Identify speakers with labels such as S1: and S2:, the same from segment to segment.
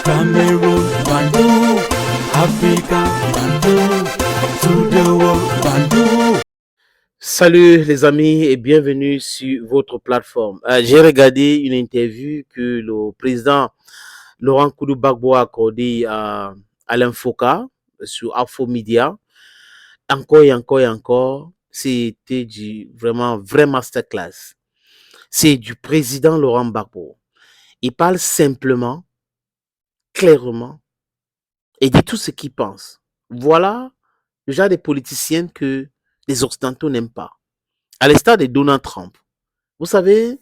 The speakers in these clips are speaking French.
S1: Cameroon, Bandung, Africa, Bandung, to the world, Bandung.
S2: Salut les amis et bienvenue sur votre plateforme. J'ai regardé une interview que le président Laurent Gbagbo a accordée à Alain Foka sur Afro Media. Encore et encore et encore, c'était du vraiment vrai masterclass. C'est du président Laurent Gbagbo. Il parle simplement, clairement et dit tout ce qu'il pense. Voilà le genre de politiciens que les Occidentaux n'aiment pas. À l'instar de Donald Trump. Vous savez,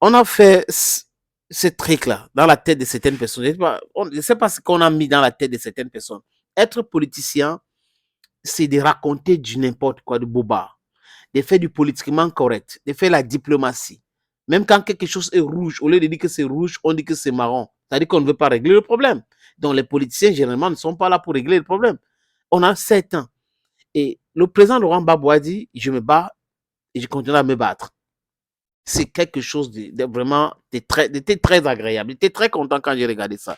S2: on a fait ce truc-là dans la tête de certaines personnes. Je ne sais pas ce qu'on a mis dans la tête de certaines personnes. Être politicien, c'est de raconter du n'importe quoi, de boba, de faire du politiquement correct, de faire la diplomatie. Même quand quelque chose est rouge, au lieu de dire que c'est rouge, on dit que c'est marron. C'est-à-dire qu'on ne veut pas régler le problème. Donc les politiciens, généralement, ne sont pas là pour régler le problème. On a 7 ans. Et le président Laurent Gbagbo a dit, je me bats et je continue à me battre. C'est quelque chose de vraiment de très agréable. J'étais très content quand j'ai regardé ça.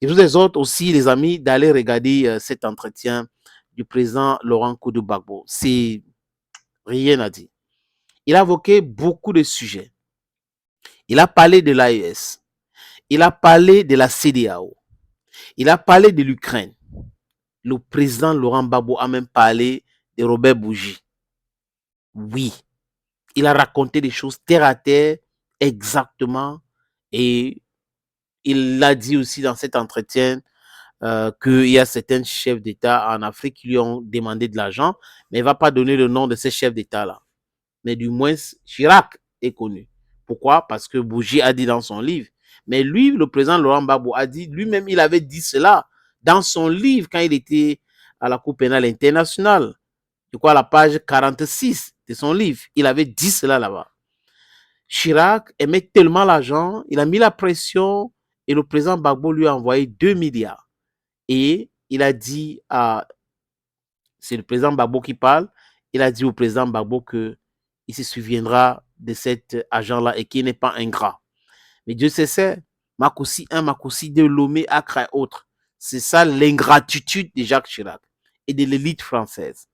S2: Je vous exhorte aussi, les amis, d'aller regarder cet entretien du président Laurent Gbagbo. C'est rien à dire. Il a évoqué beaucoup de sujets. Il a parlé de l'AES. Il a parlé de la CEDEAO. Il a parlé de l'Ukraine. Le président Laurent Gbagbo a même parlé de Robert Bougie. Oui. Il a raconté des choses terre à terre, exactement. Et il l'a dit aussi dans cet entretien qu'il y a certains chefs d'État en Afrique qui lui ont demandé de l'argent, mais il ne va pas donner le nom de ces chefs d'État-là. Mais du moins, Chirac est connu. Pourquoi? Parce que Bougie a dit dans son livre. Mais lui, le président Laurent Gbagbo a dit, lui-même, il avait dit cela dans son livre quand il était à la Cour pénale internationale. Je crois à la page 46 de son livre. Il avait dit cela là-bas. Chirac aimait tellement l'argent, il a mis la pression et le président Gbagbo lui a envoyé 2 milliards. Et il a dit à... C'est le président Gbagbo qui parle. Il a dit au président Gbagbo qu'il se souviendra de cet argent-là et qu'il n'est pas ingrat. Mais Dieu sait, Makoussi 1, Makoussi 2, Lomé, Accra et autres. C'est ça l'ingratitude de Jacques Chirac et de l'élite française.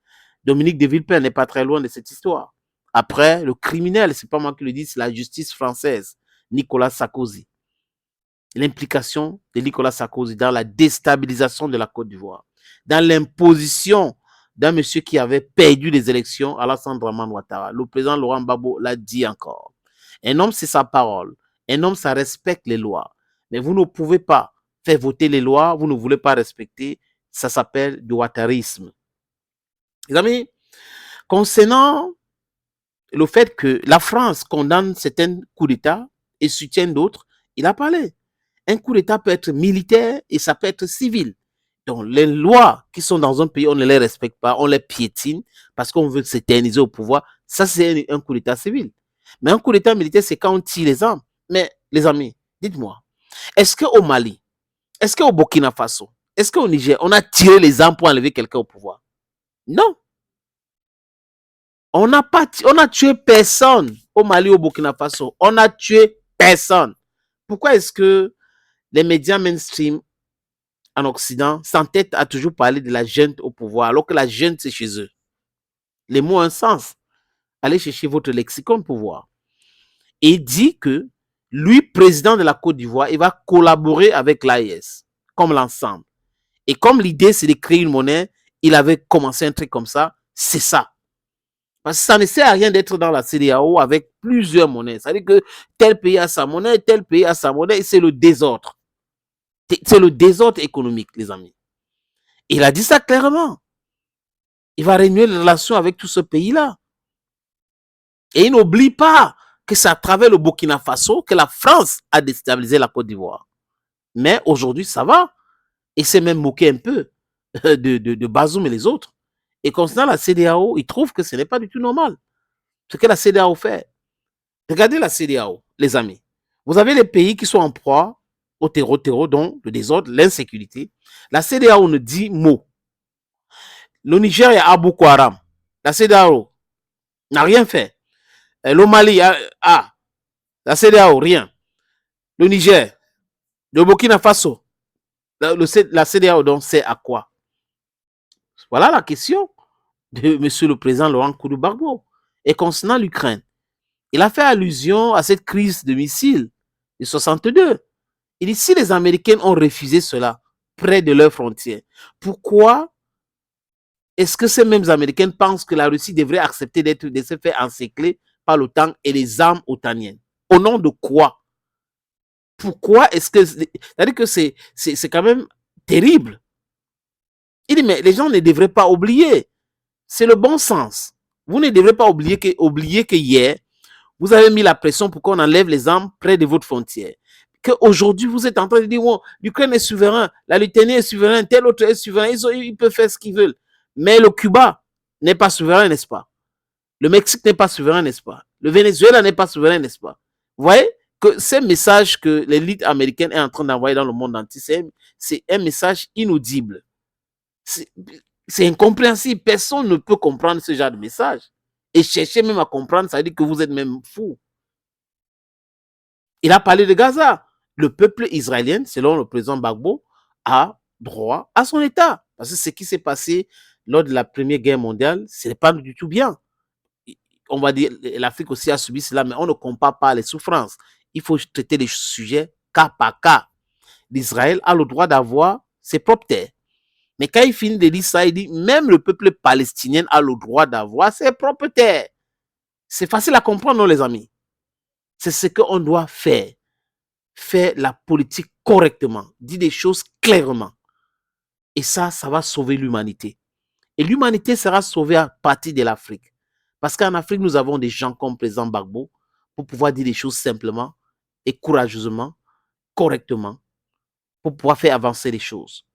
S2: Dominique de Villepin n'est pas très loin de cette histoire. Après, le criminel, c'est pas moi qui le dis, c'est la justice française, Nicolas Sarkozy. L'implication de Nicolas Sarkozy dans la déstabilisation de la Côte d'Ivoire, dans l'imposition d'un monsieur qui avait perdu les élections, Alassane Dramane Ouattara. Le président Laurent Gbagbo l'a dit encore. Un homme, c'est sa parole. Un homme, ça respecte les lois. Mais vous ne pouvez pas faire voter les lois, vous ne voulez pas respecter. Ça s'appelle du ouattarisme. Les amis, concernant le fait que la France condamne certains coups d'État et soutient d'autres, il a parlé. Un coup d'État peut être militaire et ça peut être civil. Donc, les lois qui sont dans un pays, on ne les respecte pas, on les piétine parce qu'on veut s'éterniser au pouvoir. Ça, c'est un coup d'État civil. Mais un coup d'État militaire, c'est quand on tire les armes. Mais, les amis, dites-moi, est-ce qu'au Mali, est-ce qu'au Burkina Faso, est-ce qu'au Niger, on a tiré les armes pour enlever quelqu'un au pouvoir? Non. On a tué personne au Mali, au Burkina Faso. On a tué personne. Pourquoi est-ce que les médias mainstream en Occident s'entêtent à toujours parler de la junte au pouvoir, alors que la junte, c'est chez eux? Les mots ont un sens. Allez chercher votre lexicon pour voir. Et il dit que lui, président de la Côte d'Ivoire, il va collaborer avec l'AES, comme l'ensemble. Et comme l'idée, c'est de créer une monnaie, il avait commencé un truc comme ça, c'est ça. Parce que ça ne sert à rien d'être dans la CEDEAO avec plusieurs monnaies. C'est-à-dire que tel pays a sa monnaie, tel pays a sa monnaie, et c'est le désordre. C'est le désordre économique, les amis. Il a dit ça clairement. Il va renouer les relations avec tout ce pays-là. Et il n'oublie pas que c'est à travers le Burkina Faso que la France a déstabilisé la Côte d'Ivoire. Mais aujourd'hui, ça va. Il s'est même moqué un peu de Bazoum et les autres. Et concernant la CEDEAO, il trouve que ce n'est pas du tout normal. Ce que la CEDEAO fait. Regardez la CEDEAO, les amis. Vous avez les pays qui sont en proie au terreau, dont le désordre, l'insécurité. La CEDEAO ne dit mot. Le Niger est à Boko Haram. La CEDEAO n'a rien fait. Le Mali, la CEDEAO, rien. Le Niger, Le Burkina Faso, la CEDEAO donc sert à quoi? Voilà la question de monsieur le président Laurent Gbagbo. Et concernant l'Ukraine, il a fait allusion à cette crise de missiles de 62. Il dit si les Américains ont refusé cela près de leurs frontières, pourquoi est-ce que ces mêmes Américains pensent que la Russie devrait accepter de se faire encercler par l'OTAN et les armes otaniennes? Au nom de quoi? Pourquoi est-ce que... C'est-à-dire que c'est quand même terrible. Il dit, mais les gens ne devraient pas oublier. C'est le bon sens. Vous ne devrez pas oublier que hier, vous avez mis la pression pour qu'on enlève les armes près de votre frontière. Qu'aujourd'hui, vous êtes en train de dire, oh, l'Ukraine est souverain, la Lituanie est souverain, tel autre est souverain, ils peuvent faire ce qu'ils veulent. Mais le Cuba n'est pas souverain, n'est-ce pas? Le Mexique n'est pas souverain, n'est-ce pas? Le Venezuela n'est pas souverain, n'est-ce pas? Vous voyez que ces messages que l'élite américaine est en train d'envoyer dans le monde entier, c'est un message inaudible. C'est incompréhensible. Personne ne peut comprendre ce genre de message. Et chercher même à comprendre, ça veut dire que vous êtes même fou. Il a parlé de Gaza. Le peuple israélien, selon le président Gbagbo, a droit à son État. Parce que ce qui s'est passé lors de la Première Guerre mondiale, ce n'est pas du tout bien. On va dire, l'Afrique aussi a subi cela, mais on ne compare pas les souffrances. Il faut traiter les sujets cas par cas. L'Israël a le droit d'avoir ses propres terres. Mais quand il finit de dire ça, il dit, même le peuple palestinien a le droit d'avoir ses propres terres. C'est facile à comprendre, non, les amis? C'est ce qu'on doit faire. Faire la politique correctement. Dire des choses clairement. Et ça va sauver l'humanité. Et l'humanité sera sauvée à partir de l'Afrique. Parce qu'en Afrique, nous avons des gens comme le président Gbagbo pour pouvoir dire des choses simplement et courageusement, correctement, pour pouvoir faire avancer les choses.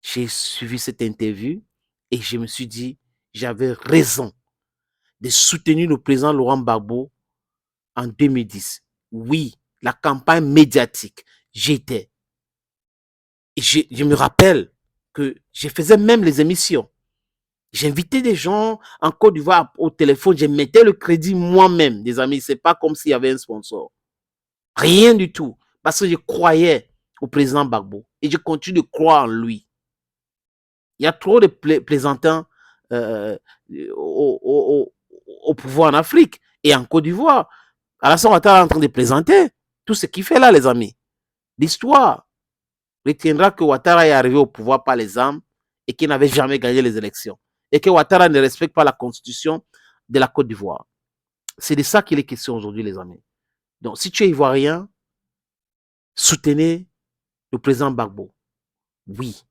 S2: J'ai suivi cette interview et je me suis dit, j'avais raison de soutenir le président Laurent Gbagbo en 2010. Oui, la campagne médiatique, j'étais. Je me rappelle que je faisais même les émissions. J'invitais des gens en Côte d'Ivoire au téléphone, je mettais le crédit moi-même, des amis. C'est pas comme s'il y avait un sponsor. Rien du tout. Parce que je croyais au président Gbagbo et je continue de croire en lui. Il y a trop de plaisantins au pouvoir en Afrique et en Côte d'Ivoire. Alassane Ouattara est en train de plaisanter. Tout ce qu'il fait là, les amis. L'histoire retiendra que Ouattara est arrivé au pouvoir par les armes et qu'il n'avait jamais gagné les élections. Et que Ouattara ne respecte pas la constitution de la Côte d'Ivoire. C'est de ça qu'il est question aujourd'hui, les amis. Donc, si tu es ivoirien, soutenez le président Gbagbo. Oui.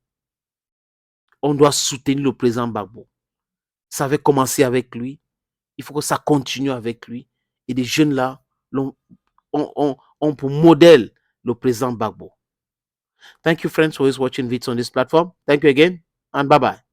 S2: On doit soutenir le président Gbagbo. Ça avait commencé avec lui. Il faut que ça continue avec lui. Et des jeunes là ont pour modèle le président Gbagbo. Thank you, friends, for always watching videos on this platform. Thank you again, and bye-bye.